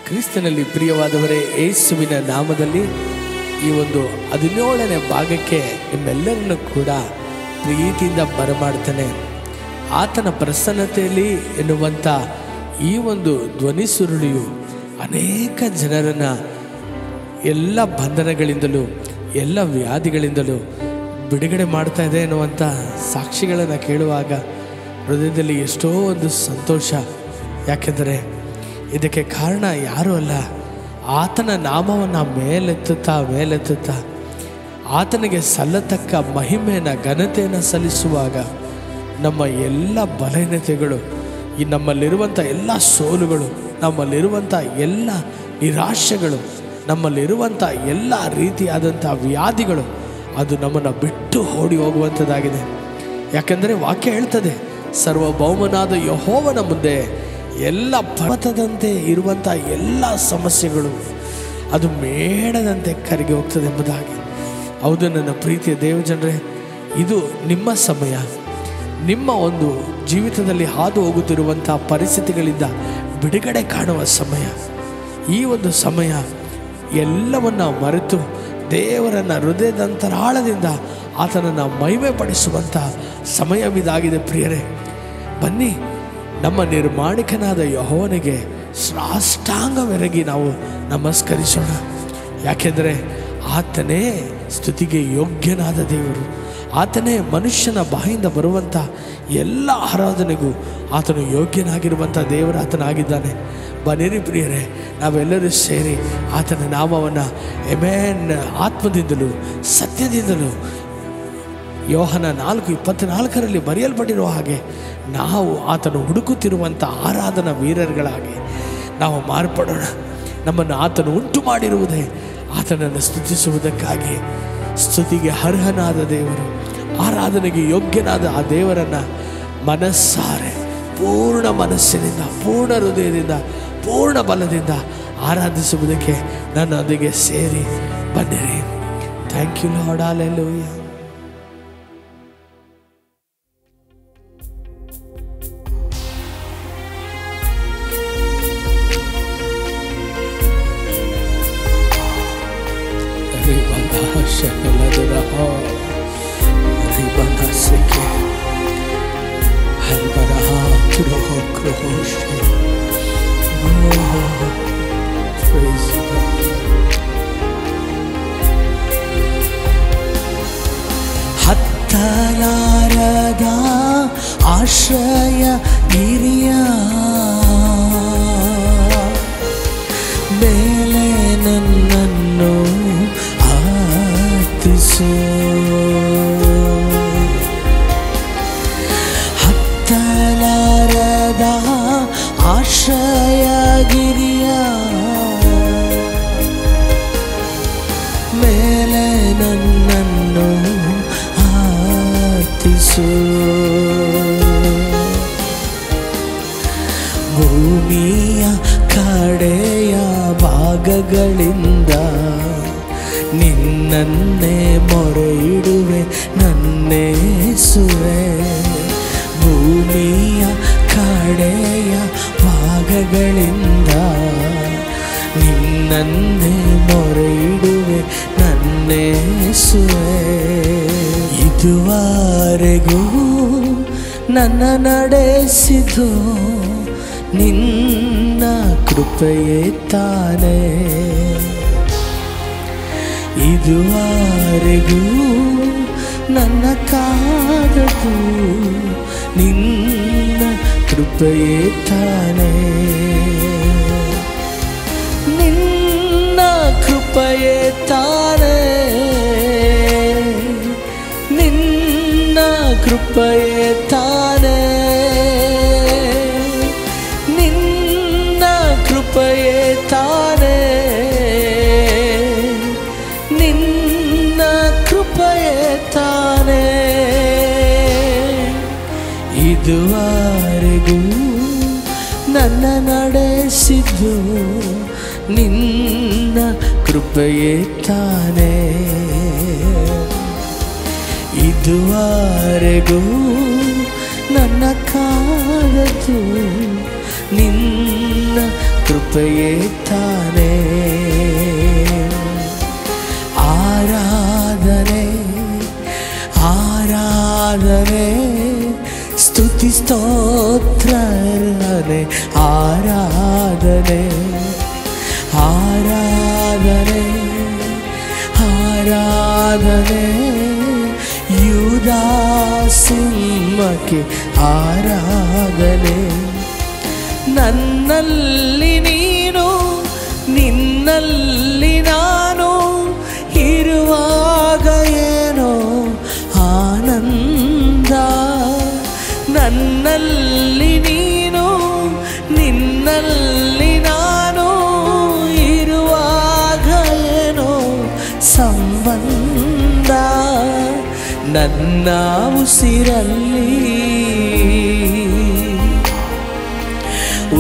ಕ್ರಿಸ್ತನಲ್ಲಿ ಪ್ರಿಯವಾದವರೇ, ಯೇಸುವಿನ ನಾಮದಲ್ಲಿ ಈ ಒಂದು 17ನೇ ಭಾಗಕ್ಕೆ ನಿಮ್ಮೆಲ್ಲರನ್ನು ಕೂಡ ಪ್ರೀತಿಯಿಂದ ಬರಮಾಡ್ತಾನೆ. ಆತನ ಪ್ರಸನ್ನತೆಯಲ್ಲಿ ಎನ್ನುವಂಥ ಈ ಒಂದು ಧ್ವನಿ ಸುರುಳಿಯು ಅನೇಕ ಜನರನ್ನು ಎಲ್ಲ ಬಂಧನಗಳಿಂದಲೂ ಎಲ್ಲ ವ್ಯಾಧಿಗಳಿಂದಲೂ ಬಿಡುಗಡೆ ಮಾಡ್ತಾ ಇದೆ ಎನ್ನುವಂಥ ಸಾಕ್ಷಿಗಳನ್ನು ಕೇಳುವಾಗ ಹೃದಯದಲ್ಲಿ ಎಷ್ಟೋ ಒಂದು ಸಂತೋಷ. ಯಾಕೆಂದರೆ ಇದಕ್ಕೆ ಕಾರಣ ಯಾರೂ ಅಲ್ಲ, ಆತನ ನಾಮವನ್ನು ಮೇಲೆತ್ತುತ್ತಾ ಆತನಿಗೆ ಸಲ್ಲತಕ್ಕ ಮಹಿಮೆಯನ್ನು ಘನತೆಯನ್ನು ಸಲ್ಲಿಸುವಾಗ ನಮ್ಮ ಎಲ್ಲ ಬಲಹೀನತೆಗಳು, ಈ ನಮ್ಮಲ್ಲಿರುವಂಥ ಎಲ್ಲ ಸೋಲುಗಳು, ನಮ್ಮಲ್ಲಿರುವಂಥ ಎಲ್ಲ ನಿರಾಶೆಗಳು, ನಮ್ಮಲ್ಲಿರುವಂಥ ಎಲ್ಲ ರೀತಿಯಾದಂಥ ವ್ಯಾಧಿಗಳು ಅದು ನಮ್ಮನ್ನು ಬಿಟ್ಟು ಓಡಿ ಹೋಗುವಂಥದ್ದಾಗಿದೆ. ಯಾಕೆಂದರೆ ವಾಕ್ಯ ಹೇಳ್ತದೆ, ಸರ್ವಭೌಮನಾದ ಯೆಹೋವನ ಮುಂದೆ ಎಲ್ಲ ಪರ್ವತದಂತೆ ಇರುವಂಥ ಎಲ್ಲ ಸಮಸ್ಯೆಗಳು ಅದು ಮೇಣದಂತೆ ಕರಗಿ ಹೋಗ್ತದೆ ಎಂಬುದಾಗಿ. ಹೌದು ನನ್ನ ಪ್ರೀತಿಯ ದೇವಜನರೇ, ಇದು ನಿಮ್ಮ ಸಮಯ. ನಿಮ್ಮ ಒಂದು ಜೀವಿತದಲ್ಲಿ ಹಾದು ಹೋಗುತ್ತಿರುವಂಥ ಪರಿಸ್ಥಿತಿಗಳಿಂದ ಬಿಡುಗಡೆ ಕಾಣುವ ಸಮಯ. ಈ ಒಂದು ಸಮಯ ಎಲ್ಲವನ್ನ ಮರೆತು ದೇವರನ್ನು ಹೃದಯದಂತರಾಳದಿಂದ ಆತನನ್ನು ಮಹಿಮೆ ಪಡಿಸುವಂಥ ಸಮಯವಿದಾಗಿದೆ. ಪ್ರಿಯರೇ, ಬನ್ನಿ ನಮ್ಮ ನಿರ್ಮಾಣಿಕನಾದ ಯೆಹೋವನಿಗೆ ಸಾಷ್ಟಾಂಗವೆರಗಿ ನಾವು ನಮಸ್ಕರಿಸೋಣ. ಯಾಕೆಂದರೆ ಆತನೇ ಸ್ತುತಿಗೆ ಯೋಗ್ಯನಾದ ದೇವರು. ಆತನೇ ಮನುಷ್ಯನ ಬಾಯಿಂದ ಬರುವಂಥ ಎಲ್ಲ ಆರಾಧನೆಗೂ ಆತನು ಯೋಗ್ಯನಾಗಿರುವಂಥ ದೇವರು ಆತನಾಗಿದ್ದಾನೆ. ಬನ್ನಿರಿ ಪ್ರಿಯರೇ, ನಾವೆಲ್ಲರೂ ಸೇರಿ ಆತನ ನಾಮವನ್ನು ಆತ್ಮದಿಂದಲೂ ಸತ್ಯದಿಂದಲೂ ಯೋಹನ 4:24 ಬರೆಯಲ್ಪಟ್ಟಿರುವ ಹಾಗೆ ನಾವು ಆತನು ಹುಡುಕುತ್ತಿರುವಂಥ ಆರಾಧನಾ ವೀರರುಗಳಾಗಿ ನಾವು ಮಾರ್ಪಡೋಣ. ನಮ್ಮನ್ನು ಆತನು ಉಂಟು ಮಾಡಿರುವುದೇ ಆತನನ್ನು ಸ್ತುತಿಸುವುದಕ್ಕಾಗಿ. ಸ್ತುತಿಗೆ ಅರ್ಹನಾದ ದೇವರು, ಆರಾಧನೆಗೆ ಯೋಗ್ಯನಾದ ಆ ದೇವರನ್ನು ಮನಸ್ಸಾರೆ ಪೂರ್ಣ ಮನಸ್ಸಿನಿಂದ, ಪೂರ್ಣ ಹೃದಯದಿಂದ, ಪೂರ್ಣ ಬಲದಿಂದ ಆರಾಧಿಸುವುದಕ್ಕೆ ನನ್ನೊಂದಿಗೆ ಸೇರಿ ಬನ್ನಿರಿ. Thank you Lord. ಹಲ್ಲೆಲೂಯಾ. ಹತ್ತಲಾರದ ಆಶ್ರಯ ಗಿರಿಯ ಮೇಲೆ ನನ್ನನ್ನು ಆತಿಸು. ಹತ್ತಲಾರದ ಆಶ್ರಯ ಗಿರಿಯ ಮೇಲೆ ನನ್ನನ್ನು ಆತಿಸು. ಭೂಮಿಯ ಕಡೆಯ ಭಾಗಗಳಿಂದ ನಿನ್ನನ್ನೇ ಮೊರೆಯಿಡುವೆ ನನ್ನೇಸುವೆ. ಭೂಮಿಯ ಕಡೆಯ ಭಾಗಗಳಿಂದ ನಿನ್ನನ್ನೇ ಮೊರೆಯಿಡುವೆ ನನ್ನೇಸುವೆ. ಇದುವರೆಗೂ ನನ್ನ ನಡೆಸಿದು ನಿನ್ನ ಕೃಪೆಯೇ ತಾನೇ. ಇದುವರೆಗೂ ನನ್ನ ಕಾದದು ನಿನ್ನ ಕೃಪೆಯೇ ತಾನೇ. ನಿನ್ನ ಕೃಪೆಯೇ ತಾನೇ. ನಿನ್ನ ಕೃಪೆಯೇ ತಾನೇ. ನಿನ್ನ ಕೃಪೆಯೇ ತಾನೇ. ನಿನ್ನ ಕೃಪೆಯೇ ತಾನೇ. ಇದುವರೆಗೂ ನನ್ನ ನಡೆಸಿದ್ದು ನಿನ್ನ ಕೃಪೆಯೇ ತಾನೇ. ಇದುವರೆಗೂ ನನ್ನ ಕಾದದು ನಿನ್ನ ಕೃಪೆ ಕೃಪೆಯೇ ತಾನೇ. ಆರಾಧನೆ ಆರಾಧನೆ ಸ್ತುತಿ ಸ್ತೋತ್ರನೆ ಆರಾಧನೆ ಆರಾಧನೆ ಆರಾಧನೆ ಯೂದಾ ಸಿಂಹಕ್ಕೆ ಆರಾಧನೆ. ನನ್ನಲ್ಲಿ ನೀನು ನಿನ್ನಲ್ಲಿ ನಾನು ಇರುವಾಗ ಏನೋ ಆನಂದ. ನನ್ನಲ್ಲಿ ನೀನು ನಿನ್ನಲ್ಲಿ ನಾನು ಇರುವಾಗ ಏನೋ ಸಂಬಂಧ. ನನ್ನ ಉಸಿರಲ್ಲಿ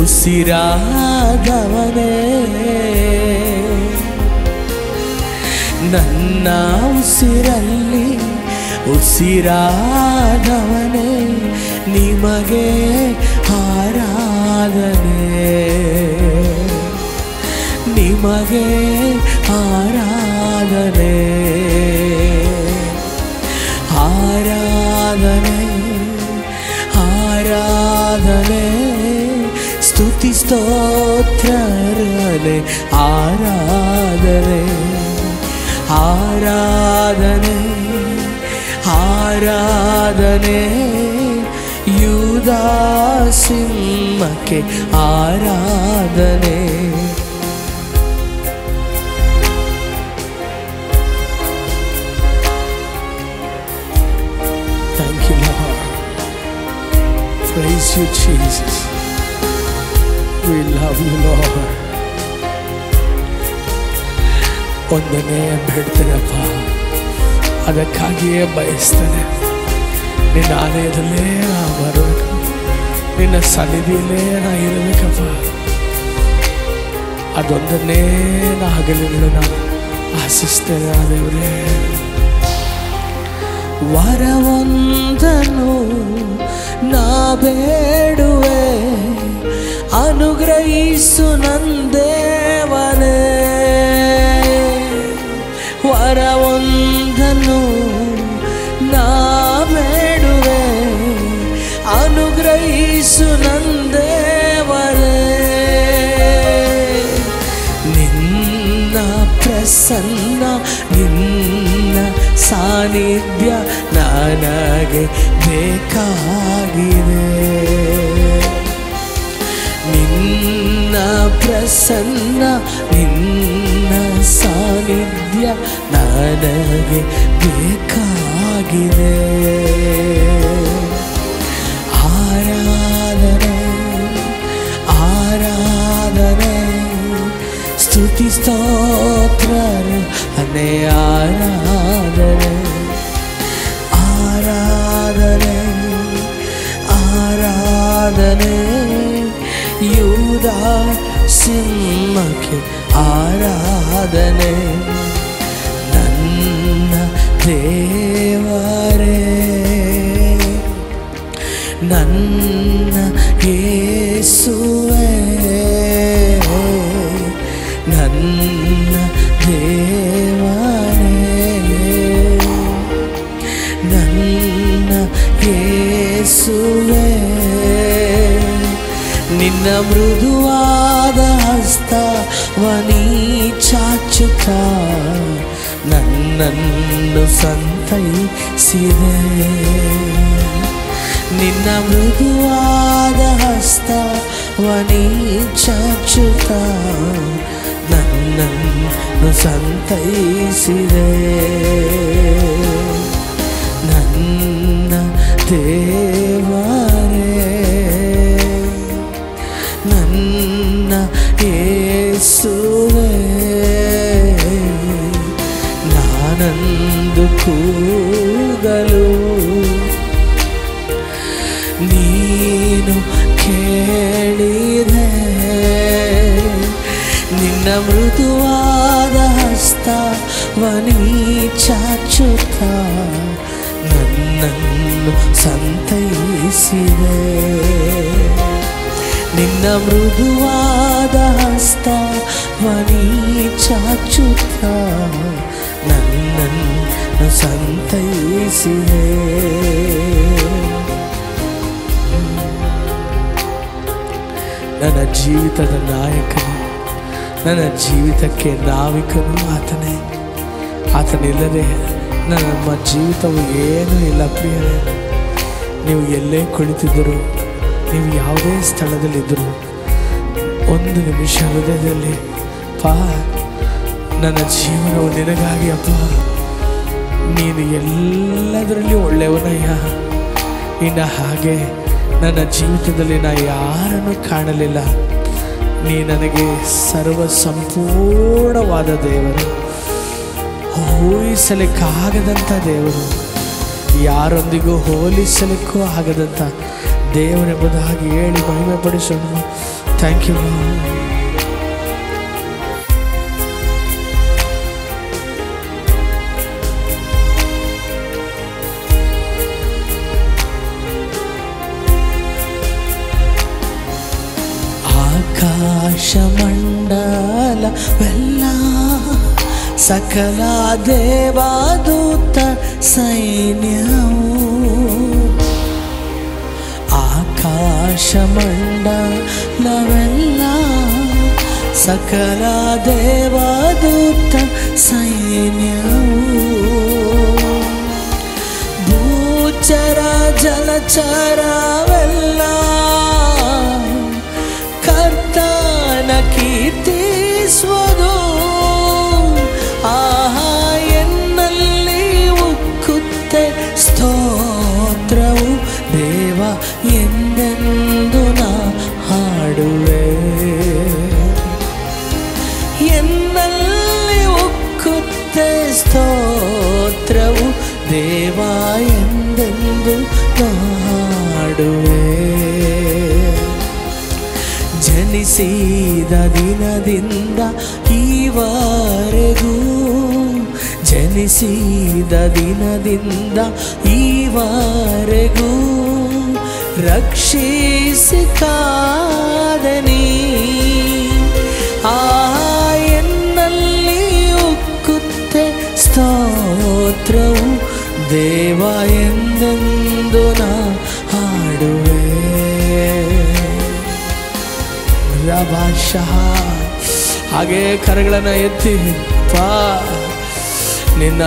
ಉಸಿರಾದವನೇ, ನನ್ನ ಉಸಿರಲ್ಲಿ ಉಸಿರಾದವನೇ ನಿಮಗೆ ಆರಾಧನೆ, ನಿಮಗೆ ಆರಾಧನೆ ಆರಾಧನೆ ಆರಾಧನೆ ಸ್ತುತಿ ಸ್ತೋತ್ರನೆ ಆರಾಧನೆ ಆರಾಧನೆ ಆರಾಧನೆ ಯೂದಾ ಸಿಂಹಕ್ಕೆ ಆರಾಧನೆ. Thank you, Lord. Praise you, Jesus. We love you, Lord. ಒಂದನೇ ಬೇಡ್ತೇನಪ್ಪ, ಅದಕ್ಕಾಗಿಯೇ ಬಯಸ್ತೇನೆ. ನಿನ್ನ ಆಲಯದಲ್ಲೇ ನಾ ಬರಬೇಕು, ನಿನ್ನ ಸನ್ನಿಧಿಯಲ್ಲೇ ನಾ ಇರಬೇಕಪ್ಪ. ಅದೊಂದನ್ನೇ ನಾ ಹಗಲಿರುಳು ನಾನು ಆಶಿಸ್ತೇನೆ ದೇವರೇ. ವರವೊಂದನು ನಾ ಬೇಡುವೆ, ಅನುಗ್ರಹಿಸು ನಂದೇವನೇ. ವರವೊಂದನು ನಾ ಬೇಡುವೆ, ಅನುಗ್ರಹಿಸು ನಂದೇವನೇ. ನಿನ್ನ ಪ್ರಸನ್ನ ನಿನ್ನ ಸಾನ್ನಿಧ್ಯ ನನಗೆ ಬೇಕಾಗಿದೆ. ನಿನ್ನ ಪ್ರಸನ್ನ ನಿನ್ನ ಸಾನ್ನಿಧ್ಯ ನನಗೆ ಬೇಕಾಗಿದೆ. ಆರಾಧನೆ ಆರಾಧನೆ ಸ್ತುತಿ ಸ್ತೋತ್ರ ಅನೇ ಆರಾಧನೆ ಆರಾಧನೆ ಆರಾಧನೆ ಯೂದಾ ಸಿಂಹಕ್ಕೆ ಆರಾಧನೆ. ನನ್ನ ದೇವರೇ, ನನ್ನ ಯೇಸುವೇ, ನನ್ನ ದೇವರೇ, ನನ್ನ ಯೇಸುವೇ. ನಿನ್ನ ಮೃದುವಾದ ಹಸ್ತವನಿ ಚಾಚುತ್ತ ನನ್ನನ್ನು ಸಂತೈಸಿದೆ. ನಿನ್ನ ಮೃದುವಾದ ಹಸ್ತವನಿ ಚಾಚುತ್ತ ನನ್ನನ್ನು ಸಂತೈಸಿದೆ. ನನ್ನ ದೇವರೇ, ನನ್ನ ಯೇಸುವೇ, ನಾನಂದು ಕೂಗಲು ನೀನು ಕೇಳಿದೆ. ನಿನ್ನ ಮೃದುವಾದ ಹಸ್ತವನಿ ಚಾಚುತ್ತ ನನ್ನನ್ನು ಸಂತೈಸಿದೆ. ನಿನ್ನ ಮೃದುವಾದ ಹಸ್ತವನಿ ಚಾಚುತ್ತ ನನ್ನನ್ನು ಸಂತೈಸಿದೆ. ನನ್ನ ಜೀವಿತದ ನಾಯಕನು, ನನ್ನ ಜೀವಿತಕ್ಕೆ ನಾವಿಕನು ಆತನೇ. ಆತನಿಲ್ಲದೆ ನಮ್ಮ ಜೀವಿತವು ಏನೂ ಇಲ್ಲ. ಪ್ರಿಯರೇ, ನೀವು ಎಲ್ಲೇ ಕುಳಿತಿದ್ದರು, ನೀವು ಯಾವುದೇ ಸ್ಥಳದಲ್ಲಿದ್ದರು, ಒಂದು ನಿಮಿಷ ಹೃದಯದಲ್ಲಿ ನನ್ನ ಜೀವನವು ನಿನಗಾಗಿ ಅಪ್ಪ, ನೀನು ಎಲ್ಲದರಲ್ಲಿ ಒಳ್ಳೆಯವನಯ್ಯ. ಇನ್ನು ಹಾಗೆ ನನ್ನ ಜೀವಿತದಲ್ಲಿ ನಾ ಯಾರನ್ನು ಕಾಣಲಿಲ್ಲ. ನೀ ನನಗೆ ಸರ್ವ ಸಂಪೂರ್ಣವಾದ ದೇವರು, ಊಹಿಸಲಿಕ್ಕಾಗದಂಥ ದೇವರು, ಯಾರೊಂದಿಗೂ ಹೋಲಿಸಲಿಕ್ಕೂ ಆಗದಂಥ ದೇವರೆಂಬುದಾಗಿ ಹೇಳಿ ಮಹಿಮೆ ಪಡಿಸೋಣ. Thank you. ಆಕಾಶಮಂಡಲವೆಲ್ಲ ಸಕಲ ದೇವದೂತ ಸೈನ್ಯವು, ಆಕಾಶಮಂಡಲವೆಲ್ಲ ಸಕಲ ದೇವದೂತ ಸೈನ್ಯವು, ಭೂಚರ ಜಲಚರವೆಲ್ಲ ಕರ್ತನ ಕೀರ್ತಿಸುವುದು. ಆಹಾ, ಎನ್ನಲ್ಲಿ ಉಕ್ಕುತ್ತೆ ಸ್ತೋತ್ರವು ದೇವ, ಎಂದೆಂದು ನಾ ಹಾಡುವೆ. ಎನ್ನಲ್ಲಿ ಉಕ್ಕುತ್ತೆ ಸ್ತೋತ್ರವು ದೇವ, ಎಂದೆಂದು ನಾ ಹಾಡುವೆ. ಜನಿಸಿದ ದಿನದಿಂದ ಈವರೆಗೂ, ಜನಿಸಿದ ದಿನದಿಂದ ಈವರೆಗೂ ರಕ್ಷಿಸಿ ಕಾದನಿ. ಆ ಎನ್ನಲ್ಲಿ ಉಕ್ಕುತ್ತೆ ಸ್ತೋತ್ರವು ದೇವ, ಎಂದೆಂದು ನಾ ಹಾಡುವೆ. ರಭಾಷಃ ಹಾಗೆ ಕರಗಳನ್ನು ಎತ್ತಿ ಪಾ, ನಿನ್ನ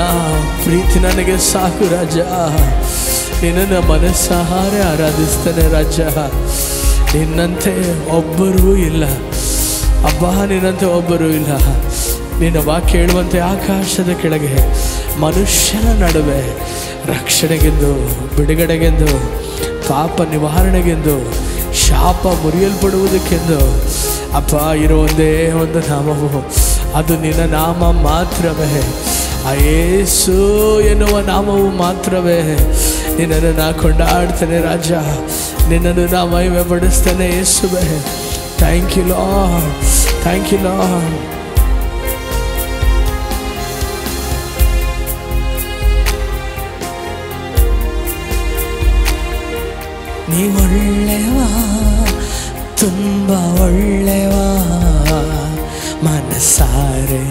ಪ್ರೀತಿ ನನಗೆ ಸಾಕು ರಾಜ. ನಿನ್ನನ್ನು ಮನಸ್ಸಾರೆ ಆರಾಧಿಸ್ತೇನೆ ರಾಜ. ನಿನ್ನಂತೆ ಒಬ್ಬರೂ ಇಲ್ಲ ಅಬ್ಬ, ನಿನ್ನಂತೆ ಒಬ್ಬರೂ ಇಲ್ಲ. ನಿನ್ನ ವಾಕ್ಯ ಹೇಳುವಂತೆ ಆಕಾಶದ ಕೆಳಗೆ ಮನುಷ್ಯನ ನಡುವೆ ರಕ್ಷಣೆಗೆಂದು, ಬಿಡುಗಡೆಗೆಂದು, ಪಾಪ ನಿವಾರಣೆಗೆಂದು, ಶಾಪ ಮುರಿಯಲ್ಪಡುವುದಕ್ಕೆಂದು ಅಪ್ಪ ಇರೋ ಒಂದೇ ಒಂದು ನಾಮವು, ಅದು ನಿನ್ನ ನಾಮ ಮಾತ್ರವೇ. ಆ ಯೇಸು ಎನ್ನುವ ನಾಮವು ಮಾತ್ರವೇ. ನಿನ್ನನ್ನು ನಾ ಕೊಂಡಾಡ್ತೇನೆ ರಾಜ, ನಿನ್ನನ್ನು ನಾ ಮಹಿಮೆ ಪಡಿಸ್ತೇನೆ ಯೇಸುವೇ. Thank you Lord, thank you Lord. ನೀ ಒಳ್ಳೆವ, ತುಂಬ ಒಳ್ಳೆವ, ಮನಸಾರೆ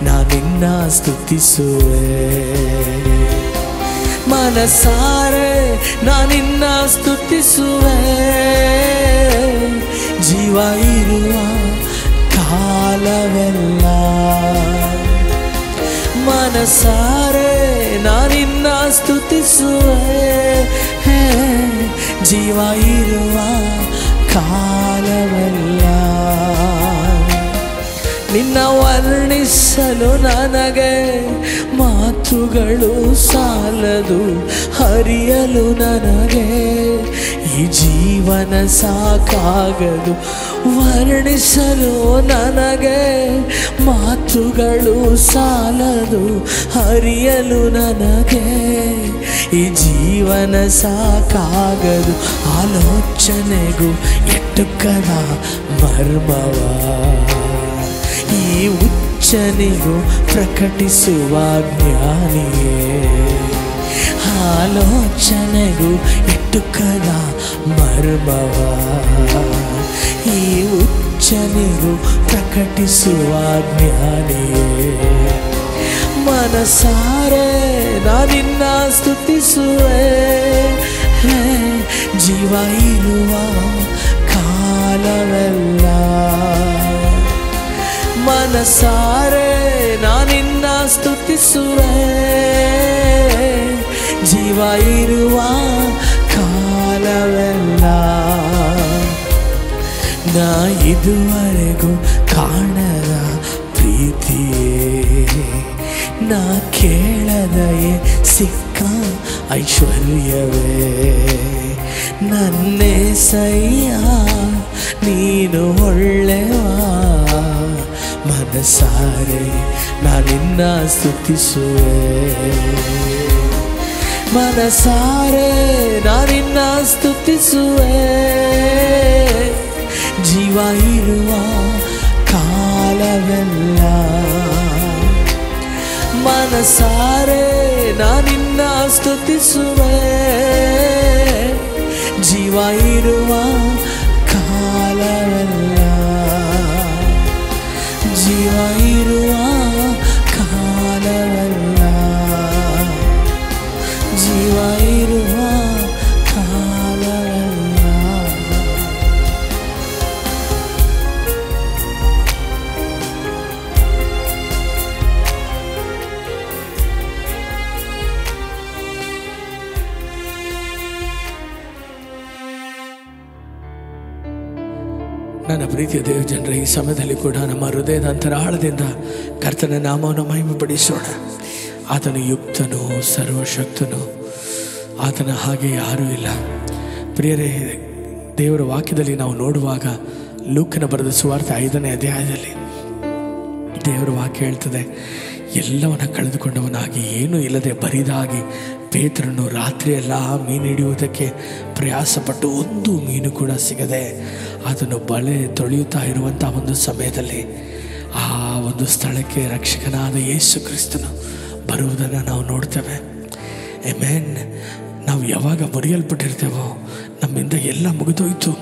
ನಾ ನಿನ್ನ ಸ್ತುತಿಸುವೆ. ಮನಸಾರೆ ನಾ ನಿನ್ನ ಸ್ತುತಿಸುವೆ. ಜೀವ ಇರುವ ಕಾಲವೆಲ್ಲ ಮನಸಾರೆ ನಾ ನಿನ್ನ ಸ್ತುತಿಸುವೆ. ಜೀವ ಇರುವ ಕಾಲವೆಲ್ಲ ನಿನ್ನ ವರ್ಣಿಸಲು ನನಗೆ ಮಾತುಗಳು ಸಾಲದು. ಹರಿಯಲು ನನಗೆ ಈ ಜೀವನ ಸಾಕಾಗದು. ವರ್ಣಿಸಲು ನನಗೆ ಮಾತುಗಳು ಸಾಲದು. ಹರಿಯಲು ನನಗೆ ಈ ಜೀವನ ಸಾಕಾಗದು. ಆಲೋಚನೆಗೂ ಎಟ್ಟುಕದ ಮರ್ಮವ ಈ ಹುಚ್ಚನಿಗೂ ಪ್ರಕಟಿಸುವ ಜ್ಞಾನಿಯೇ. ಆಲೋಚನೆಗೂ ಎಟ್ಟುಕದ ಮರ್ಮವ ಈ ಉಚ್ಚನಿಗೂ ಪ್ರಕಟಿಸುವ ಜ್ಞಾನಿಯೇ. ಮನಸಾರೆ ನಾನಿನ್ನ ಸ್ತುತಿಸುವೆ, ಜೀವ ಇರುವ ಕಾಲವೆಲ್ಲ. ಮನಸಾರೆ ನಾನಿನ್ನ ಸ್ತುತಿಸುವೆ, ಜೀವ ಇರುವ ಕಾಲವೆಲ್ಲ. ನಾ ಇದುವರೆಗೂ ಕಾಣದ ಪ್ರೀತಿಯೇ, ನಾ ಕೇಳದೆಯೇ ಸಿಕ್ಕ ಐಶ್ವರ್ಯವೇ. ನನ್ನೇಸಯ್ಯ ನೀನು ಒಳ್ಳೆವ, ಮನಸಾರೆ ನಾನಿನ್ನ ಸ್ತುತಿಸುವೆ. ಮನಸಾರೆ ನಾನಿನ್ನ ಸ್ತುತಿಸುವೆ, ಜೀವ ಇರುವ ಕಾಲವೆಲ್ಲ. ಮನಸಾರೆ ನಾನಿನ್ನ ಸ್ತುತಿಸುವೆ, ಜೀವ ಇರುವ ಕಾಲವೆಲ್ಲ. ಜೀವ ಇರುವ ಕಾಲವೆಲ್ಲ, ಜೀವ ಇರುವ ಕಾಲವೆಲ್ಲ. ನನ್ನ ಪ್ರೀತಿಯ ದೇವ ಜನರ, ಈ ಸಮಯದಲ್ಲಿ ಕೂಡ ನಮ್ಮ ಹೃದಯದ ಅಂತರಾಳದಿಂದ ಕರ್ತನ ನಾಮವನ್ನು ಮಹಿಮೆಪಡಿಸೋಣ. ಆತನು ಯುಕ್ತನು, ಸರ್ವಶಕ್ತನು, ಆತನ ಹಾಗೆ ಯಾರೂ ಇಲ್ಲ. ಪ್ರಿಯರೇ, ದೇವರ ವಾಕ್ಯದಲ್ಲಿ ನಾವು ನೋಡುವಾಗ ಲೂಕನ ಬರೆದ ಸುವಾರ್ತೆ 5ನೇ ಅಧ್ಯಾಯದಲ್ಲಿ ದೇವರ ವಾಕ್ಯ ಹೇಳ್ತದೆ, ಎಲ್ಲವನ್ನ ಕಳೆದುಕೊಂಡವನಾಗಿ ಏನೂ ಇಲ್ಲದೆ ಬರಿದಾಗಿ ಪೇತ್ರನು ರಾತ್ರಿಯೆಲ್ಲ ಮೀನು ಹಿಡಿಯುವುದಕ್ಕೆ ಪ್ರಯಾಸಪಟ್ಟು ಒಂದು ಮೀನು ಕೂಡ ಸಿಗದೆ ಅದನ್ನು ಬಲೆ ತೊಳೆಯುತ್ತಾ ಇರುವಂಥ ಒಂದು ಸಮಯದಲ್ಲಿ ಆ ಒಂದು ಸ್ಥಳಕ್ಕೆ ರಕ್ಷಕನಾದ ಯೇಸು ಕ್ರಿಸ್ತನು ಬರುವುದನ್ನು ನಾವು ನೋಡ್ತೇವೆ. ಆಮೆನ್. ನಾವು ಯಾವಾಗ ಮುರಿಯಲ್ಪಟ್ಟಿರ್ತೇವೋ, ನಮ್ಮಿಂದ ಎಲ್ಲ ಮುಗಿದೋಯ್ತು,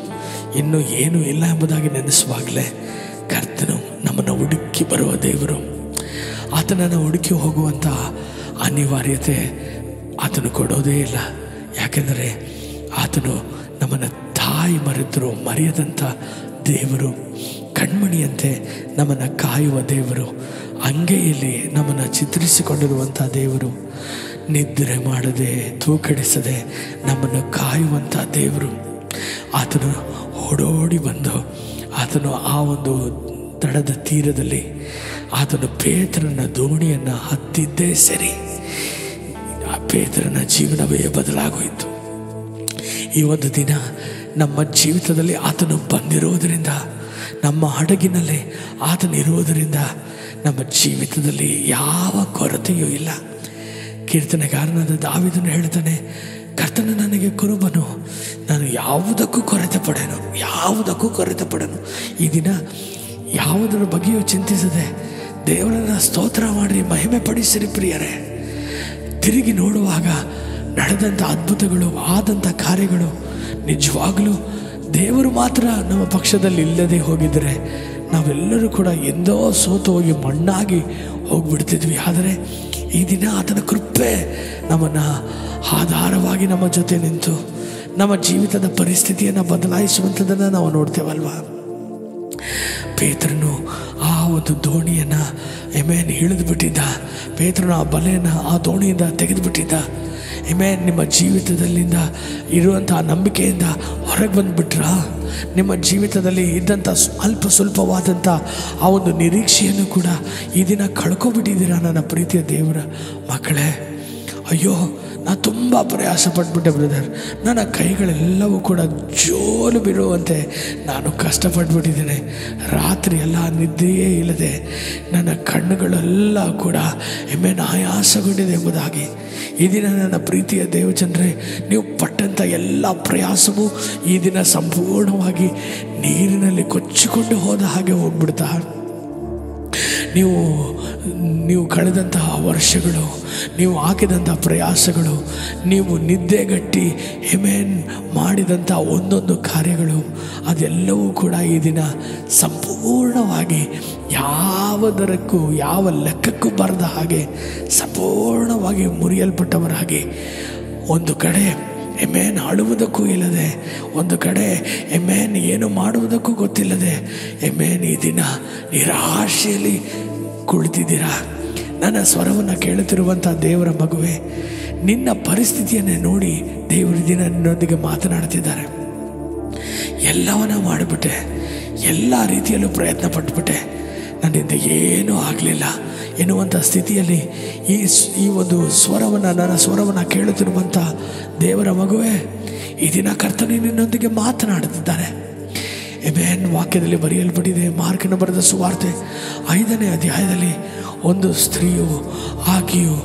ಇನ್ನೂ ಏನೂ ಇಲ್ಲ ಎಂಬುದಾಗಿ ನೆನೆಸುವಾಗಲೇ ಕರ್ತನು ನಮ್ಮನ್ನು ಹುಡುಕಿ ಬರುವ ದೇವರು. ಆತನನ್ನು ಹುಡುಕಿ ಹೋಗುವಂಥ ಅನಿವಾರ್ಯತೆ ಆತನು ಕೊಡೋದೇ ಇಲ್ಲ. ಯಾಕೆಂದರೆ ಆತನು ನಮ್ಮನ್ನು ತಾಯಿ ಮರೆತರೂ ಮರೆಯದಂಥ ದೇವರು, ಕಣ್ಮಣಿಯಂತೆ ನಮ್ಮನ್ನು ಕಾಯುವ ದೇವರು, ಅಂಗೈಯಲ್ಲಿ ನಮ್ಮನ್ನು ಚಿತ್ರಿಸಿಕೊಂಡಿರುವಂಥ ದೇವರು, ನಿದ್ರೆ ಮಾಡದೆ ತೂಕಡಿಸದೆ ನಮ್ಮನ್ನು ಕಾಯುವಂಥ ದೇವರು. ಆತನು ಓಡೋಡಿ ಬಂದು ಆತನು ಆ ಒಂದು ದಡದ ತೀರದಲ್ಲಿ ಆತನು ಪೇತ್ರನ ದೋಣಿಯನ್ನು ಹತ್ತಿದ್ದೇ ಸರಿ, ಆ ಪೇತ್ರನ ಜೀವನವೇ ಬದಲಾಗೋಯಿತು. ಈ ಒಂದು ದಿನ ನಮ್ಮ ಜೀವಿತದಲ್ಲಿ ಆತನು ಬಂದಿರುವುದರಿಂದ, ನಮ್ಮ ಹಡಗಿನಲ್ಲಿ ಆತನಿರುವುದರಿಂದ ನಮ್ಮ ಜೀವಿತದಲ್ಲಿ ಯಾವ ಕೊರತೆಯೂ ಇಲ್ಲ. ಕೀರ್ತನೆಗಾರನಾದ ದಾವೀದನು ಹೇಳ್ತಾನೆ, ಕರ್ತನು ನನಗೆ ಕುರುಬನು, ನಾನು ಯಾವುದಕ್ಕೂ ಕೊರತೆ ಪಡೆನು. ಈ ದಿನ ಯಾವುದರ ಬಗ್ಗೆಯೂ ಚಿಂತಿಸದೆ ದೇವರನ್ನ ಸ್ತೋತ್ರ ಮಾಡಿ ಮಹಿಮೆ ಪಡಿಸಿರಿ ಪ್ರಿಯರೇ. ತಿರುಗಿ ನೋಡುವಾಗ ನಡೆದಂಥ ಅದ್ಭುತಗಳು, ಆದಂಥ ಕಾರ್ಯಗಳು ನಿಜವಾಗಲೂ ದೇವರು ಮಾತ್ರ ನಮ್ಮ ಪಕ್ಷದಲ್ಲಿ ಇಲ್ಲದೆ ಹೋಗಿದ್ದರೆ ನಾವೆಲ್ಲರೂ ಕೂಡ ಎಂದೋ ಸೋತು ಹೋಗಿ ಮಣ್ಣಾಗಿ ಹೋಗ್ಬಿಡ್ತಿದ್ವಿ. ಆದರೆ ಈ ದಿನ ಆತನ ಕೃಪೆ ನಮ್ಮನ್ನು ಆಧಾರವಾಗಿ ನಮ್ಮ ಜೊತೆ ನಿಂತು ನಮ್ಮ ಜೀವಿತದ ಪರಿಸ್ಥಿತಿಯನ್ನು ಬದಲಾಯಿಸುವಂಥದ್ದನ್ನು ನಾವು ನೋಡ್ತೇವಲ್ವ. ಪೇತ್ರನು ಆ ಒಂದು ದೋಣಿಯನ್ನು ಇಳಿದು ಬಿಟ್ಟಿದ್ದ. ಪೇತ್ರನು ಆ ಬಲೆಯನ್ನು ಆ ದೋಣಿಯಿಂದ ತೆಗೆದುಬಿಟ್ಟಿದ್ದ. ನಿಮ್ಮ ಜೀವಿತದಲ್ಲಿಂದ ಇರುವಂಥ ನಂಬಿಕೆಯಿಂದ ಹೊರಗೆ ಬಂದುಬಿಟ್ರ. ನಿಮ್ಮ ಜೀವಿತದಲ್ಲಿ ಇದ್ದಂಥ ಸ್ವಲ್ಪವಾದಂಥ ಆ ಒಂದು ನಿರೀಕ್ಷೆಯನ್ನು ಕೂಡ ಈ ದಿನ ಕಳ್ಕೊಬಿಟ್ಟಿದ್ದೀರಾ ನನ್ನ ಪ್ರೀತಿಯ ದೇವರ ಮಕ್ಕಳೇ. ಅಯ್ಯೋ, ನಾನು ತುಂಬ ಪ್ರಯಾಸ ಪಟ್ಬಿಟ್ಟೆ ಬ್ರದರ್, ನನ್ನ ಕೈಗಳೆಲ್ಲವೂ ಕೂಡ ಜೋಲು ಬಿಡುವಂತೆ ನಾನು ಕಷ್ಟಪಟ್ಬಿಟ್ಟಿದ್ದೇನೆ. ರಾತ್ರಿ ಎಲ್ಲ ನಿದ್ದೆಯೇ ಇಲ್ಲದೆ ನನ್ನ ಕಣ್ಣುಗಳೆಲ್ಲ ಕೂಡ ಆಯಾಸಗೊಂಡಿದೆ ಎಂಬುದಾಗಿ ಈ ದಿನ ನನ್ನ ಪ್ರೀತಿಯ ದೇವಜನರೇ, ನೀವು ಪಟ್ಟಂಥ ಎಲ್ಲ ಪ್ರಯಾಸವೂ ಈ ದಿನ ಸಂಪೂರ್ಣವಾಗಿ ನೀರಿನಲ್ಲಿ ಕೊಚ್ಚಿಕೊಂಡು ಹೋದ ಹಾಗೆ ಹೋಗ್ಬಿಡ್ತಾ. ನೀವು ನೀವು ಕಳೆದಂತಹ ವರ್ಷಗಳು, ನೀವು ಹಾಕಿದಂಥ ಪ್ರಯಾಸಗಳು, ನೀವು ನಿದ್ದೆಗಟ್ಟಿ ಮಾಡಿದಂಥ ಒಂದೊಂದು ಕಾರ್ಯಗಳು ಅದೆಲ್ಲವೂ ಕೂಡ ಈ ದಿನ ಸಂಪೂರ್ಣವಾಗಿ ಯಾವುದರಕ್ಕೂ ಯಾವ ಲೆಕ್ಕಕ್ಕೂ ಬರದ ಹಾಗೆ ಸಂಪೂರ್ಣವಾಗಿ ಮುರಿಯಲ್ಪಟ್ಟವರಾಗಿ, ಒಂದು ಕಡೆ ಅಳುವುದಕ್ಕೂ ಇಲ್ಲದೆ, ಒಂದು ಕಡೆ ಏನು ಮಾಡುವುದಕ್ಕೂ ಗೊತ್ತಿಲ್ಲದೆ ಈ ದಿನ ನಿರಾಶೆಯಲ್ಲಿ ಕುಳಿತಿದ್ದೀರಾ. ನನ್ನ ಸ್ವರವನ್ನು ಕೇಳುತ್ತಿರುವಂಥ ದೇವರ ಮಗುವೆ, ನಿನ್ನ ಪರಿಸ್ಥಿತಿಯನ್ನೇ ನೋಡಿ ದೇವರು ದಿನ ನಿನ್ನೊಂದಿಗೆ ಮಾತನಾಡ್ತಿದ್ದಾರೆ. ಎಲ್ಲವನ್ನ ಮಾಡಿಬಿಟ್ಟೆ, ಎಲ್ಲ ರೀತಿಯಲ್ಲೂ ಪ್ರಯತ್ನ ಪಟ್ಟುಬಿಟ್ಟೆ, ನನ್ನಿಂದ ಏನೂ ಆಗಲಿಲ್ಲ ಎನ್ನುವಂಥ ಸ್ಥಿತಿಯಲ್ಲಿ ಈ ಒಂದು ನನ್ನ ಸ್ವರವನ್ನು ಕೇಳುತ್ತಿರುವಂಥ ದೇವರ ಮಗುವೆ, ಈ ದಿನ ಕರ್ತನೇ ನಿನ್ನೊಂದಿಗೆ ಮಾತನಾಡುತ್ತಿದ್ದಾನೆ. ವಾಕ್ಯದಲ್ಲಿ ಬರೆಯಲ್ಪಟ್ಟಿದೆ, ಮಾರ್ಕನ ಬರೆದ ಸುವಾರ್ತೆ 5ನೇ ಅಧ್ಯಾಯದಲ್ಲಿ, ಒಂದು ಸ್ತ್ರೀಯು ಆಕೆಯು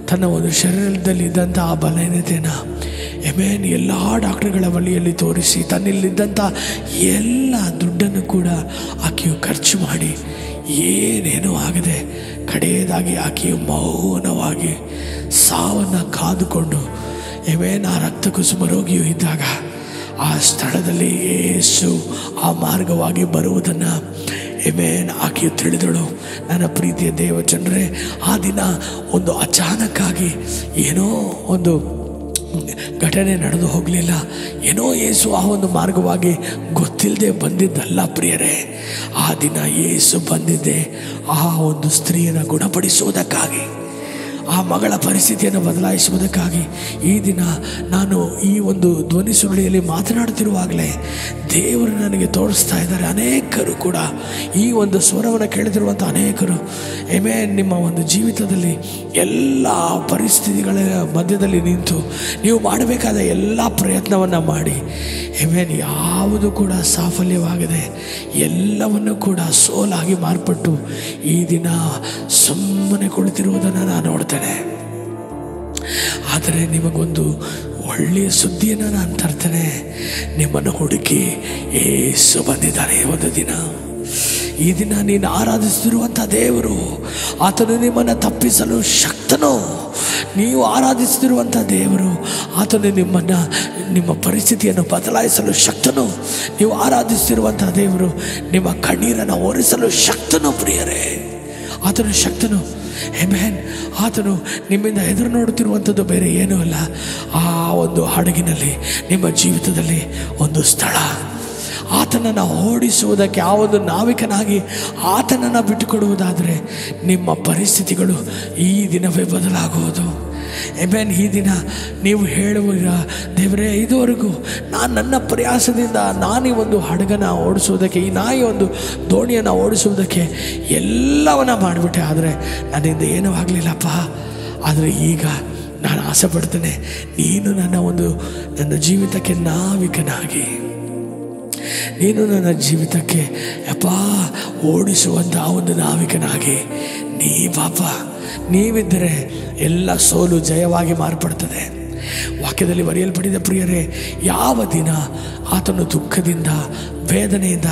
ತನ್ನ ಒಂದು ಶರೀರದಲ್ಲಿ ಇದ್ದಂಥ ಆ ಬಲಹೀನತೆಯನ್ನು ಎಲ್ಲ ಡಾಕ್ಟರ್ಗಳ ಬಳಿಯಲ್ಲಿ ತೋರಿಸಿ ತನ್ನಲ್ಲಿದ್ದಂಥ ಎಲ್ಲ ದುಡ್ಡನ್ನು ಕೂಡ ಆಕೆಯು ಖರ್ಚು ಮಾಡಿ ಏನೇನೂ ಆಗದೆ ಕಡೆಯದಾಗಿ ಆಕೆಯು ಮೌನವಾಗಿ ಸಾವನ್ನು ಕಾದುಕೊಂಡು ಆ ರಕ್ತ ಕುಸುಮ ರೋಗಿಯು ಇದ್ದಾಗ ಆ ಸ್ಥಳದಲ್ಲಿ ಯೇಸು ಆ ಮಾರ್ಗವಾಗಿ ಬರುವುದನ್ನು ಆಕೆಯು ತಿಳಿದಳು. ನನ್ನ ಪ್ರೀತಿಯ ದೇವ ಜನರೇ, ಆ ದಿನ ಒಂದು ಅಚಾನಕ್ಕಾಗಿ ಏನೋ ಒಂದು ಘಟನೆ ನಡೆದು ಹೋಗಲಿಲ್ಲ. ಯೇಸು ಆ ಒಂದು ಮಾರ್ಗವಾಗಿ ಗೊತ್ತಿಲ್ಲದೆ ಬಂದಿದ್ದಲ್ಲ ಪ್ರಿಯರೇ. ಆ ದಿನ ಯೇಸು ಬಂದಿದ್ದೆ ಆ ಒಂದು ಸ್ತ್ರೀಯನ್ನು ಗುಣಪಡಿಸುವುದಕ್ಕಾಗಿ, ಆ ಮಗಳ ಪರಿಸ್ಥಿತಿಯನ್ನು ಬದಲಾಯಿಸುವುದಕ್ಕಾಗಿ. ಈ ದಿನ ನಾನು ಈ ಒಂದು ಧ್ವನಿ ಸುರುಳಿಯಲ್ಲಿ ಮಾತನಾಡುತ್ತಿರುವಾಗಲೇ ದೇವರು ನನಗೆ ತೋರಿಸ್ತಾ ಇದ್ದಾರೆ. ಅನೇಕರು ಕೂಡ ಈ ಒಂದು ಸ್ವರವನ್ನು ಕೇಳುತ್ತಿರುವಂಥ ಅನೇಕರು ನಿಮ್ಮ ಒಂದು ಜೀವಿತದಲ್ಲಿ ಎಲ್ಲ ಪರಿಸ್ಥಿತಿಗಳ ಮಧ್ಯದಲ್ಲಿ ನಿಂತು ನೀವು ಮಾಡಬೇಕಾದ ಎಲ್ಲ ಪ್ರಯತ್ನವನ್ನು ಮಾಡಿ ಯಾವುದು ಕೂಡ ಸಾಫಲ್ಯವಾಗದೆ ಎಲ್ಲವನ್ನು ಕೂಡ ಸೋಲಾಗಿ ಮಾರ್ಪಟ್ಟು ಈ ದಿನ ಸುಮ್ಮನೆ ಕುಳಿತಿರುವುದನ್ನು ನಾನು ನೋಡ್ತೇನೆ. ಆದರೆ ನಿಮಗೊಂದು ಒಳ್ಳೆಯ ಸುದ್ದಿಯನ್ನು ನಾನು ತರ್ತೇನೆ. ನಿಮ್ಮನ್ನು ಹುಡುಕಿ ಯೇಸು ಬಂದಿದ್ದಾನೆ. ಒಂದು ದಿನ, ಈ ದಿನ ನೀನು ಆರಾಧಿಸುತ್ತಿರುವಂಥ ದೇವರು, ಆತನು ನಿಮ್ಮನ್ನು ತಪ್ಪಿಸಲು ಶಕ್ತನು. ನೀವು ಆರಾಧಿಸುತ್ತಿರುವಂಥ ದೇವರು, ಆತನು ನಿಮ್ಮ ಪರಿಸ್ಥಿತಿಯನ್ನು ಬದಲಾಯಿಸಲು ಶಕ್ತನು. ನೀವು ಆರಾಧಿಸುತ್ತಿರುವಂಥ ದೇವರು ನಿಮ್ಮ ಕಣ್ಣೀರನ್ನು ಒರೆಸಲು ಶಕ್ತನು ಪ್ರಿಯರೇ. ಆತನು ಶಕ್ತನು. ಆತನು ನಿಮ್ಮಿಂದ ಎದುರು ನೋಡುತ್ತಿರುವಂಥದ್ದು ಬೇರೆ ಏನೂ ಅಲ್ಲ. ಆ ಒಂದು ಹಡಗಿನಲ್ಲಿ ನಿಮ್ಮ ಜೀವಿತದಲ್ಲಿ ಒಂದು ಸ್ಥಳ, ಆತನನ್ನು ಓಡಿಸುವುದಕ್ಕೆ ಆ ಒಂದು ನಾವಿಕನಾಗಿ ಆತನನ್ನು ಬಿಟ್ಟುಕೊಡುವುದಾದರೆ ನಿಮ್ಮ ಪರಿಸ್ಥಿತಿಗಳು ಈ ದಿನವೇ ಬದಲಾಗುವುದು. ಈ ದಿನ ನೀವು ಹೇಳುವಿರ, ದೇವರೇ, ಇದುವರೆಗೂ ನಾನು ನನ್ನ ಪ್ರಯಾಸದಿಂದ ನಾನು ಈ ಒಂದು ಹಡಗನ್ನು ಓಡಿಸುವುದಕ್ಕೆ, ಈ ಒಂದು ದೋಣಿಯನ್ನು ಓಡಿಸುವುದಕ್ಕೆ ಎಲ್ಲವನ್ನ ಮಾಡಿಬಿಟ್ಟೆ, ಆದರೆ ನನ್ನಿಂದ ಏನೂ ಆಗಲಿಲ್ಲಪ್ಪ. ಆದರೆ ಈಗ ನಾನು ಆಸೆ ಪಡ್ತೇನೆ, ನೀನು ನನ್ನ ಜೀವಿತಕ್ಕೆ ನಾವಿಕನಾಗಿ, ನೀನು ನನ್ನ ಜೀವಿತಕ್ಕೆ ಓಡಿಸುವಂಥ ಒಂದು ನಾವಿಕನಾಗಿ ನೀವಿದ್ದರೆ ಎಲ್ಲ ಸೋಲು ಜಯವಾಗಿ ಮಾರ್ಪಡ್ತದೆ. ವಾಕ್ಯದಲ್ಲಿ ಬರೆಯಲ್ಪಟ್ಟಿದೆ ಪ್ರಿಯರೇ, ಯಾವ ದಿನ ಆತನು ದುಃಖದಿಂದ ವೇದನೆಯಿಂದ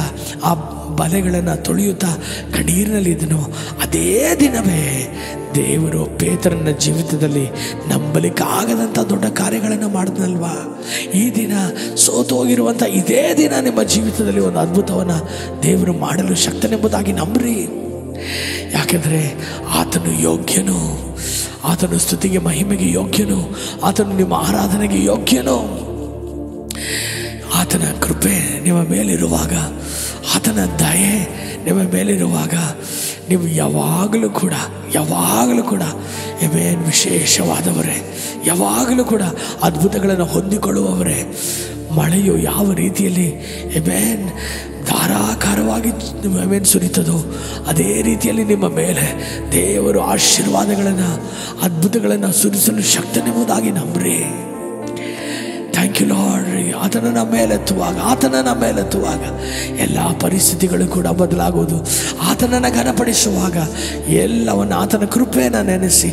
ಆ ಬಲೆಗಳನ್ನು ತೊಳೆಯುತ್ತಾ ಕಣ್ಣೀರಿನಲ್ಲಿದ್ದನೋ ಅದೇ ದಿನವೇ ದೇವರು ಪೇತ್ರನ ಜೀವಿತದಲ್ಲಿ ನಂಬಲಿಕ್ಕಾಗದಂಥ ದೊಡ್ಡ ಕಾರ್ಯಗಳನ್ನು ಮಾಡಿದ್ನಲ್ವಾ. ಈ ದಿನ ಸೋತೋಗಿರುವಂಥ ಇದೇ ದಿನ ನಿಮ್ಮ ಜೀವಿತದಲ್ಲಿ ಒಂದು ಅದ್ಭುತವನ್ನು ದೇವರು ಮಾಡಲು ಶಕ್ತನೆಂಬುದಾಗಿ ನಂಬ್ರಿ. ಯಾಕೆಂದರೆ ಆತನು ಯೋಗ್ಯನು, ಆತನು ಸ್ತುತಿಗೆ ಮಹಿಮೆಗೆ ಯೋಗ್ಯನು, ಆತನು ನಿಮ್ಮ ಆರಾಧನೆಗೆ ಯೋಗ್ಯನು. ಆತನ ಕೃಪೆ ನಿಮ್ಮ ಮೇಲಿರುವಾಗ, ಆತನ ದಯೆ ನಿಮ್ಮ ಮೇಲಿರುವಾಗ ನೀವು ಯಾವಾಗಲೂ ಕೂಡ ವಿಶೇಷವಾದವರೇ, ಯಾವಾಗಲೂ ಕೂಡ ಅದ್ಭುತಗಳನ್ನು ಹೊಂದಿಕೊಳ್ಳುವವರೇ. ಮಳೆಯು ಯಾವ ರೀತಿಯಲ್ಲಿ ಧಾರಾಕಾರವಾಗಿ ಸುರಿತದೋ ಅದೇ ರೀತಿಯಲ್ಲಿ ನಿಮ್ಮ ಮೇಲೆ ದೇವರು ಆಶೀರ್ವಾದಗಳನ್ನು ಅದ್ಭುತಗಳನ್ನು ಸುರಿಸಲು ಶಕ್ತನೆಂಬುದಾಗಿ ನಂಬ್ರಿ. Thank you Lord. ಆತನನ್ನು ಮೇಲೆತ್ತುವಾಗ ಎಲ್ಲ ಪರಿಸ್ಥಿತಿಗಳು ಕೂಡ ಬದಲಾಗುವುದು. ಆತನನ್ನು ಘನಪಡಿಸುವಾಗ ಎಲ್ಲವನ್ನು ಆತನ ಕೃಪೆಯನ್ನು ನೆನೆಸಿ,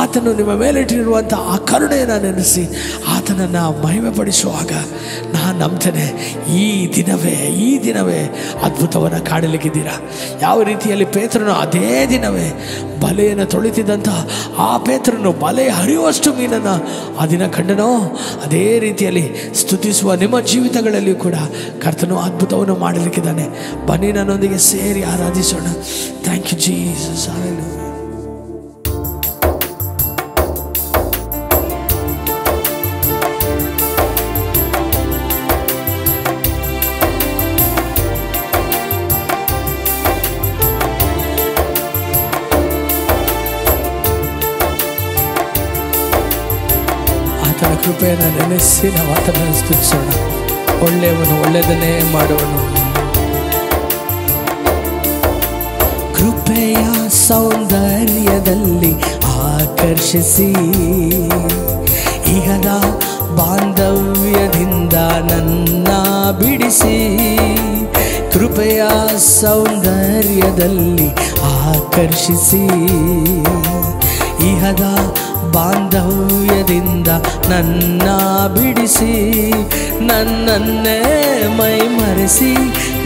ಆತನು ನಿಮ್ಮ ಮೇಲಿಟ್ಟಿರುವಂಥ ಆ ಕರುಣೆಯನ್ನು ನೆನೆಸಿ ಆತನನ್ನು ಮಹಿಮೆ ಪಡಿಸುವಾಗ ನಾನು ನಂಬ್ತೇನೆ ಈ ದಿನವೇ ಅದ್ಭುತವನ್ನು ಕಾಣಲಿಕ್ಕಿದ್ದೀರಾ. ಯಾವ ರೀತಿಯಲ್ಲಿ ಪೇತ್ರನು ಅದೇ ದಿನವೇ ಬಲೆಯನ್ನು ತೊಳಿತಿದ್ದಂಥ ಆ ಪೇತ್ರನು ಬಲೆ ಹರಿಯುವಷ್ಟು ಮೀನನ್ನು ಆ ದಿನ ಕಂಡನೋ, ಅದೇ ರೀತಿಯಲ್ಲಿ ಸ್ತುತಿಸುವ ನಿಮ್ಮ ಜೀವಿತಗಳಲ್ಲಿಯೂ ಕೂಡ ಕರ್ತನು ಅದ್ಭುತವನ್ನು ಮಾಡಲಿಕ್ಕಿದ್ದಾನೆ. ಬನ್ನಿ ನನ್ನೊಂದಿಗೆ ಸೇರಿ ಆರಾಧಿಸೋಣ. Thank you Jesus. ಆತನ ಕೃಪೆಯನ್ನು ನೆನೆಸಿ ನಾವು ಆತನನ್ನು ಸ್ತುತಿಸೋಣ. ಒಳ್ಳೆಯವನು ಒಳ್ಳೆಯದನ್ನೇ ಮಾಡುವನು. ಕೃಪೆಯ ಸೌಂದರ್ಯದಲ್ಲಿ ಆಕರ್ಷಿಸಿ ಇಹದ ಬಾಂಧವ್ಯದಿಂದ ನನ್ನ ಬಿಡಿಸಿ. ಕೃಪೆಯ ಸೌಂದರ್ಯದಲ್ಲಿ ಆಕರ್ಷಿಸಿ ಇಹದ ಬಾಂಧವ್ಯದಿಂದ ನನ್ನ ಬಿಡಿಸಿ. ನನ್ನನ್ನೇ ಮೈ ಮರೆಸಿ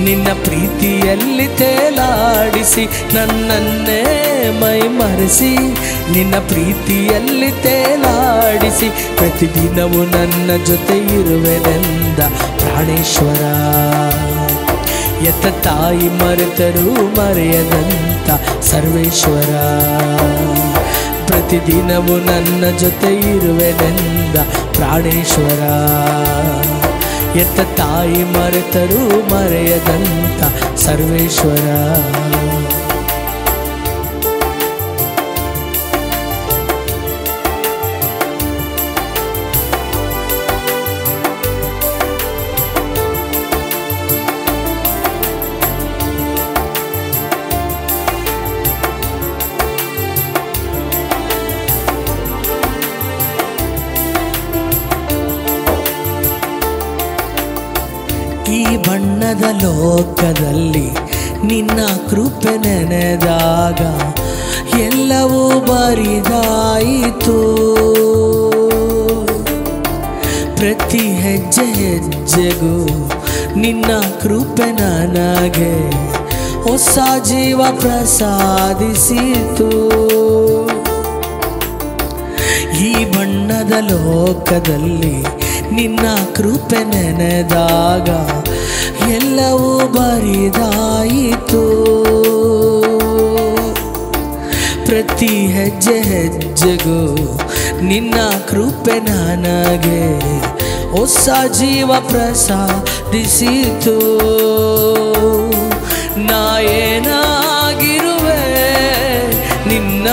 ನಿನ್ನ ಪ್ರೀತಿಯಲ್ಲಿ ತೇಲಾಡಿಸಿ. ನನ್ನನ್ನೇ ಮೈ ಮರೆಸಿ ನಿನ್ನ ಪ್ರೀತಿಯಲ್ಲಿ ತೇಲಾಡಿಸಿ. ಪ್ರತಿದಿನವೂ ನನ್ನ ಜೊತೆ ಇರುವೆನೆಂದ ಪ್ರಾಣೇಶ್ವರ. ಎತ್ತ ತಾಯಿ ಮರೆತರೂ ಮರೆಯದಂತ ಸರ್ವೇಶ್ವರ. ಪ್ರತಿದಿನವೂ ನನ್ನ ಜೊತೆ ಇರುವೆನೆಂದ ಪ್ರಾಣೇಶ್ವರ. ಎತ್ತ ತಾಯಿ ಮರೆತರೂ ಮರೆಯದಂತ ಸರ್ವೇಶ್ವರ. ಈ ಬಣ್ಣದ ಲೋಕದಲ್ಲಿ ನಿನ್ನ ಕೃಪೆ ನೆನೆದಾಗ ಎಲ್ಲವೂ ಬರಿದಾಯಿತು. ಪ್ರತಿ ಹೆಜ್ಜೆ ಹೆಜ್ಜೆಗೂ ನಿನ್ನ ಕೃಪೆ ನನಗೆ ಹೊಸ ಜೀವ ಪ್ರಸಾದಿಸಿತು. ಈ ಬಣ್ಣದ ಲೋಕದಲ್ಲಿ ನಿನ್ನ ಕೃಪೆ ನೆನೆದಾಗ ಎಲ್ಲವೂ ಬರಿದಾಯಿತು. ಪ್ರತಿ ಹೆಜ್ಜೆ ಹೆಜ್ಜೆಗೂ ನಿನ್ನ ಕೃಪೆ ನನಗೆ ಹೊಸ ಜೀವ ಪ್ರಸಾದಿಸಿತು. ನಾ ಏನಾಗಿರುವೆ ನಿನ್ನ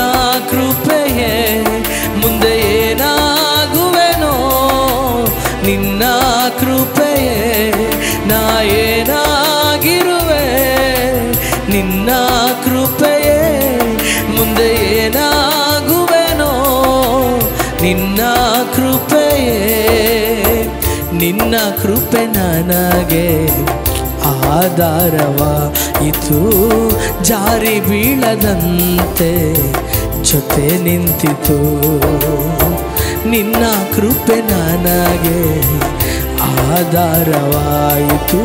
ಕೃಪೆಯೇ, ಮುಂದೆ ಏನಾಗುವೆನೋ ನಿನ್ನ ಕೃಪೆಯೇ. ನಾ ಏನಾಗಿರುವೆ ನಿನ್ನ ಕೃಪೆಯೇ, ಮುಂದೆ ಏನಾಗುವೆನೋ ನಿನ್ನ ಕೃಪೆಯೇ. ನಿನ್ನ ಕೃಪೆ ನನಗೆ ಆಧಾರವಾಯಿತು. ಜಾರಿ ಬೀಳದಂತೆ ಜೊತೆ ನಿಂತಿತು. ನಿನ್ನ ಕೃಪೆ ನನಗೆ ಆಧಾರವಾಯಿತು.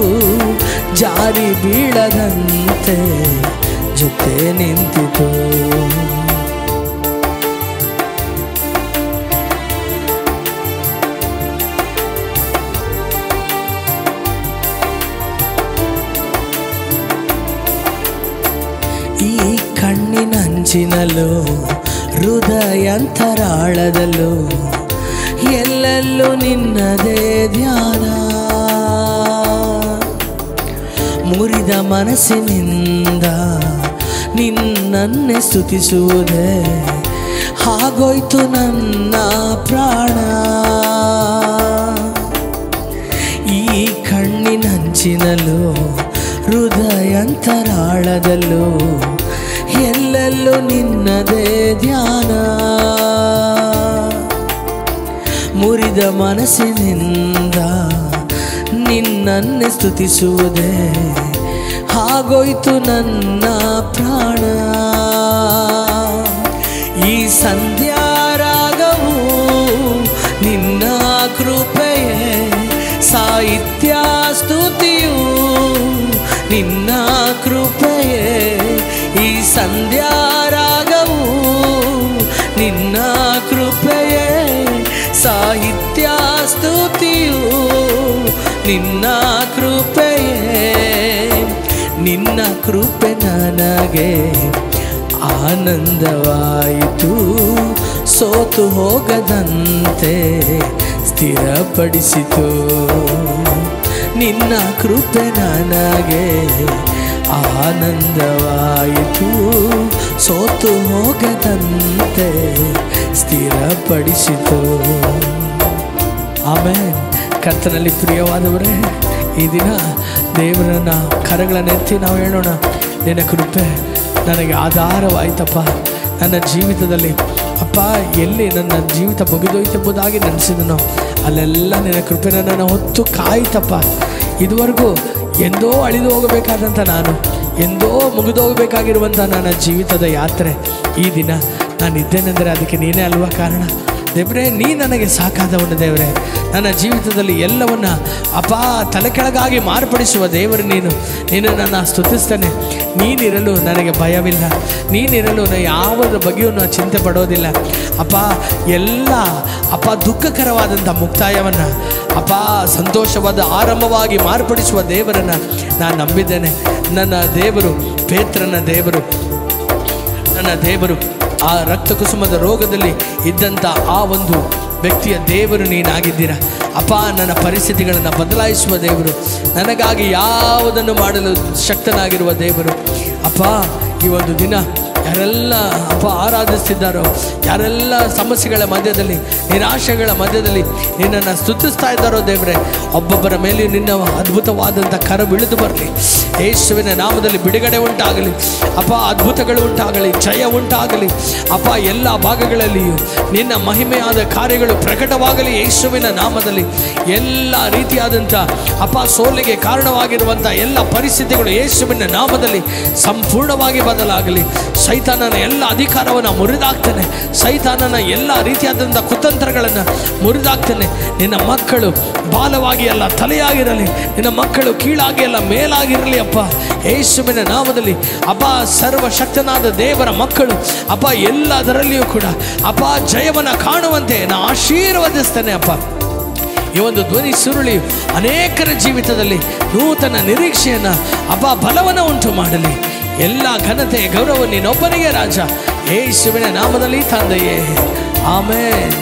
ಜಾರಿ ಬೀಳದಂತೆ ಜೊತೆ ನಿಂತಿತು. ಈ ಕಣ್ಣಿನಂಚಿನಲ್ಲೂ ಹೃದಯಾಂತರಾಳದಲ್ಲೂ ಎಲ್ಲೆಲ್ಲೂ ನಿನ್ನದೇ ಧ್ಯಾನ. ಮುರಿದ ಮನಸ್ಸಿನಿಂದ ನಿನ್ನನ್ನೇ ಸ್ತುತಿಸುವುದೇ ಆಗೋಯ್ತು ನನ್ನ ಪ್ರಾಣ. ಈ ಕಣ್ಣಿನಂಚಿನಲ್ಲೂ ಹೃದಯಾಂತರಾಳದಲ್ಲೂ ಎಲ್ಲೆಲ್ಲೂ ನಿನ್ನದೇ ಧ್ಯಾನ. ಮುರಿದ ಮನಸ್ಸಿನಿಂದ ನನ್ನೇ ಸ್ತುತಿಸುವುದೇ ಆಗೋಯ್ತು ನನ್ನ ಪ್ರಾಣ. ಈ ಸಂಧ್ಯಾರಾಗವು ನಿನ್ನ ಕೃಪೆಯೇ, ಸಾಹಿತ್ಯ ಸ್ತುತಿಯು ನಿನ್ನ ಕೃಪೆಯೇ. ಈ ಸಂಧ್ಯಾರಾಗವು ನಿನ್ನ ಕೃಪೆಯೇ, ಸಾಹಿತ್ಯ ಸ್ತುತಿಯು ನಿನ್ನ ಕೃಪೆಯೇ. ನಿನ್ನ ಕೃಪೆ ನನಗೆ ಆನಂದವಾಯಿತು, ಸೋತು ಹೋಗದಂತೆ ಸ್ಥಿರಪಡಿಸಿತು. ನಿನ್ನ ಕೃಪೆ ನನಗೆ ಆನಂದವಾಯಿತು, ಸೋತು ಹೋಗದಂತೆ ಸ್ಥಿರಪಡಿಸಿತು. ಆಮೇಲೆ ಕರ್ತನಲ್ಲಿ ಪ್ರಿಯವಾದವರೇ, ಈ ದಿನ ದೇವರನ್ನ ಕರಗಳನ್ನೆತ್ತಿ ನಾವು ಹೇಳೋಣ, ನಿನ್ನ ಕೃಪೆ ನನಗೆ ಆಧಾರವಾಯಿತಪ್ಪ. ನನ್ನ ಜೀವಿತದಲ್ಲಿ ಅಪ್ಪ ಎಲ್ಲಿ ನನ್ನ ಜೀವಿತ ಮುಗಿದೋಯ್ತೆಂಬುದಾಗಿ ನೆನೆಸಿದನೋ ಅಲ್ಲೆಲ್ಲ ನಿನ್ನ ಕೃಪೆ ನನ್ನನ್ನು ಹೊತ್ತು ಕಾಯ್ತಪ್ಪ. ಇದುವರೆಗೂ ಎಂದೋ ಅಳಿದು ಹೋಗಬೇಕಾದಂಥ ನಾನು, ಎಂದೋ ಮುಗಿದೋಗಬೇಕಾಗಿರುವಂಥ ನನ್ನ ಜೀವಿತದ ಯಾತ್ರೆ ಈ ದಿನ ನಾನಿದ್ದೇನೆಂದರೆ ಅದಕ್ಕೆ ನೀನೇ ಅಲ್ವಾ ಕಾರಣ. ದೇವರೇ, ನೀ ನನಗೆ ಸಾಕಾದವನು ದೇವರೇ. ನನ್ನ ಜೀವಿತದಲ್ಲಿ ಎಲ್ಲವನ್ನ ಅಪ್ಪ ತಲೆ ಕೆಳಗಾಗಿ ಮಾರ್ಪಡಿಸುವ ದೇವರು ನೀನು. ನನ್ನ ಸ್ತುತಿಸ್ತೇನೆ. ನೀನಿರಲು ನನಗೆ ಭಯವಿಲ್ಲ, ನೀನಿರಲು ನಾನು ಯಾವುದರ ಬಗ್ಗೆಯೂ ನಾನು ಚಿಂತೆ ಪಡೋದಿಲ್ಲ ಅಪ್ಪ. ಎಲ್ಲ ಅಪ್ಪ ದುಃಖಕರವಾದಂಥ ಮುಕ್ತಾಯವನ್ನು ಅಪ್ಪ ಸಂತೋಷವಾದ ಆರಂಭವಾಗಿ ಮಾರ್ಪಡಿಸುವ ದೇವರನ್ನು ನಾನು ನಂಬಿದ್ದೇನೆ. ನನ್ನ ದೇವರು, ಪೇತ್ರನ ದೇವರು, ನನ್ನ ದೇವರು ಆ ರಕ್ತ ಕುಸುಮದ ರೋಗದಲ್ಲಿ ಇದ್ದಂಥ ಆ ಒಂದು ವ್ಯಕ್ತಿಯ ದೇವರು ನೀನಾಗಿದ್ದೀರ ಅಪ್ಪ. ನನ್ನ ಪರಿಸ್ಥಿತಿಗಳನ್ನು ಬದಲಾಯಿಸುವ ದೇವರು, ನನಗಾಗಿ ಯಾವುದನ್ನು ಮಾಡಲು ಶಕ್ತನಾಗಿರುವ ದೇವರು ಅಪ್ಪ. ಈ ಒಂದು ದಿನ ಯಾರೆಲ್ಲ ಅಪ್ಪ ಆರಾಧಿಸ್ತಿದ್ದಾರೋ, ಯಾರೆಲ್ಲ ಸಮಸ್ಯೆಗಳ ಮಧ್ಯದಲ್ಲಿ, ನಿರಾಶೆಗಳ ಮಧ್ಯದಲ್ಲಿ ನಿನ್ನನ್ನು ಸ್ತುತಿಸ್ತಾ ಇದ್ದಾರೋ ದೇವರೇ, ಒಬ್ಬೊಬ್ಬರ ಮೇಲೆಯೂ ನಿನ್ನ ಅದ್ಭುತವಾದಂಥ ಕರ ಬೀಳಿದು ಬರಲಿ. ಯೇಸುವಿನ ನಾಮದಲ್ಲಿ ಬಿಡುಗಡೆ ಉಂಟಾಗಲಿ ಅಪ್ಪ, ಅದ್ಭುತಗಳು ಉಂಟಾಗಲಿ, ಜಯ ಉಂಟಾಗಲಿ ಅಪ್ಪ. ಎಲ್ಲ ಭಾಗಗಳಲ್ಲಿಯೂ ನಿನ್ನ ಮಹಿಮೆಯಾದ ಕಾರ್ಯಗಳು ಪ್ರಕಟವಾಗಲಿ ಯೇಸುವಿನ ನಾಮದಲ್ಲಿ. ಎಲ್ಲ ರೀತಿಯಾದಂಥ ಅಪ್ಪ ಸೋಲಿಗೆ ಕಾರಣವಾಗಿರುವಂಥ ಎಲ್ಲ ಪರಿಸ್ಥಿತಿಗಳು ಯೇಸುವಿನ ನಾಮದಲ್ಲಿ ಸಂಪೂರ್ಣವಾಗಿ ಬದಲಾಗಲಿ. ಸೈತಾನನ ಎಲ್ಲ ಅಧಿಕಾರವನ್ನು ಮುರಿದಾಕ್ತಾನೆ, ಸೈತಾನನ ಎಲ್ಲ ರೀತಿಯಾದಂಥ ಕುತಂತ್ರಗಳನ್ನು ಮುರಿದಾಕ್ತಾನೆ. ನಿನ್ನ ಮಕ್ಕಳು ಬಾಲವಾಗಿ ಅಲ್ಲ ತಲೆಯಾಗಿರಲಿ, ನಿನ್ನ ಮಕ್ಕಳು ಕೀಳಾಗಿ ಅಲ್ಲ ಮೇಲಾಗಿರಲಿ ಅಪ್ಪ ಯೇಸುವಿನ ನಾಮದಲ್ಲಿ ಅಪ್ಪ. ಸರ್ವಶಕ್ತನಾದ ದೇವರ ಮಕ್ಕಳು ಅಪ್ಪ ಎಲ್ಲದರಲ್ಲಿಯೂ ಕೂಡ ಅಪ್ಪ ಜಯವನ್ನು ಕಾಣುವಂತೆ ನಾನು ಆಶೀರ್ವದಿಸ್ತೇನೆ ಅಪ್ಪ. ಈ ಒಂದು ಧ್ವನಿ ಸುರುಳಿ ಅನೇಕರ ಜೀವಿತದಲ್ಲಿ ನೂತನ ನಿರೀಕ್ಷೆಯನ್ನು ಅಪ್ಪ ಬಲವನ್ನು ಉಂಟು ಮಾಡಲಿ. ಎಲ್ಲ ಘನತೆ ಗೌರವ ನೀನೊಬ್ಬನಿಗೆ ರಾಜ, ಯೇಸುವಿನ ನಾಮದಲ್ಲಿ ತಂದೆಯೇ, ಆಮೆನ್.